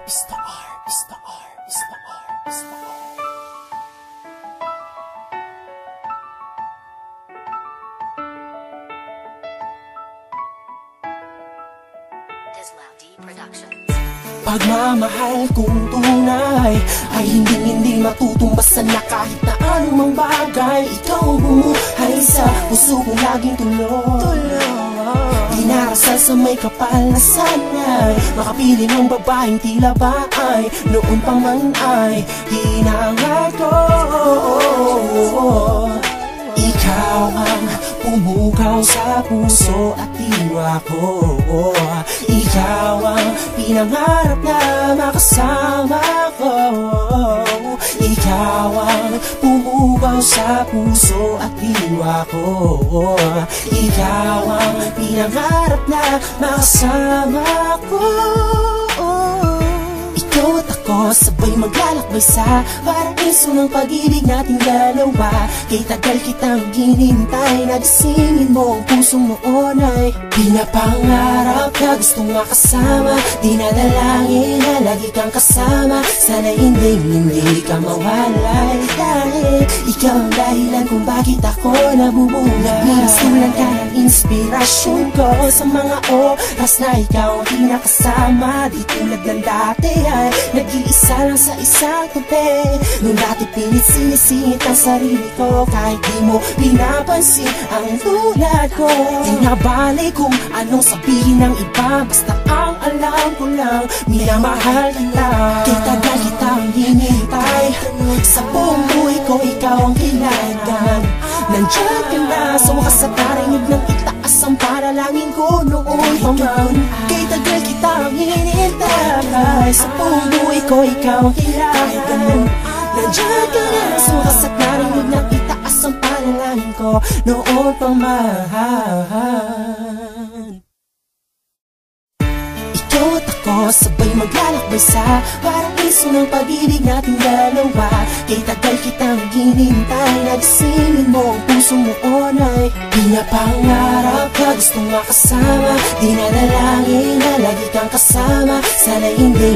is the R, is the R, is the R, is the R. Pagmamahal kong tunay ay hindi matutumbasan na kahit na anumang bagay. Ikaw ang bumuhay sa puso kong laging tuloy. Dinarasal sa may kapal na sanay, makapili ng babaeng tila ba ay noon pa man ay hinangad ko. Ikaw ang pumukaw sa puso at diwa ko. Ikaw ang pinangarap na makasama ko. Ikaw ang pumukaw sa puso at diwa ko. Ikaw ang pinangarap na makasama ko. Ikaw at ako sabay maglalakbay sa paraiso ng pag-ibig nating dalawa. Kay tagal kitang ginintay, nagisingin mo ang pusong noon ay pinapangarap na gustong makasama. Dinadalangin na lagi kang kasama, sana hindi ka mawalay. Dahil ikaw ang dahilan kung bakit ako nabubuhay. Minasulan ka ng inspirasyon ko sa mga oras na ikaw ang pinakasama. Di tulad ng dati ay nag-iisa lang sa isang tabi. Nung dati pilit sinisingit ang sarili ko, kahit di mo pinapansin ang tulad ko. Di na bali kung anong sabihin ng iba, basta ang alam ko lang, minamahal ka na. Kay tagal kitang hinintay, sa buong buhay ko ikaw ang kailangan. Nandiyan ka na, sa wakas at narinig ng itaas ang panalangin ko noon pa man. Kay tagal kitang hinintay, sa buong buhay ko ikaw ang kailangan. Nandiyan ka na, sa wakas at narinig ng itaas ang panalangin ko noon pa man. Ikaw at ako sabay maglalakbay sa paraiso ng pag-ibig nating dalawa. Kay tagal kitang ginintay, nagisingin mo ang pusong noon ay pinapangarap na gustong makasama. Dinadalangin na lagi kang kasama, sana hindi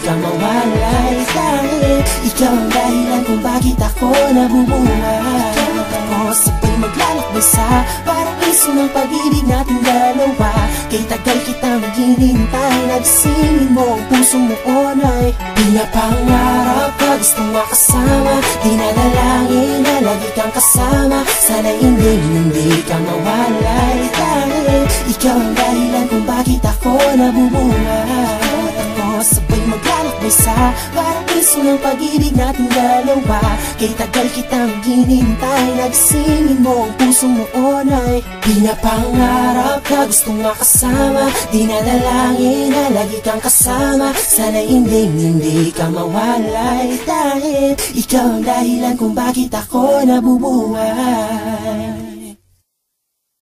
ka mawalay. Dahil ikaw ang dahilan kung bakit ako nabubuhay. Ikaw at ako sabay maglalakbay sa paraiso ng pag-ibig nating dalawa. Kay tagal kitang ginintay, nagisingin mo ang pusong noon ay pinapangarap na gustong makasama. Dinadalangin na lagi kang kasama, sana hindi ka mawalay. Dahil ikaw ang dahilan kung bakit ako nabubuhay. Ikaw at ako sabay maglalakbay sa paraiso ng pag-ibig nating dalawa. Kay tagal kitang ginintay, nagisingin mo ang pusong noon ay pinapangarap na gustong makasama. Dinadalangin na lagi kang kasama, sana hindi ka mawalay. Dahil ikaw ang dahilan kung bakit ako nabubuhay.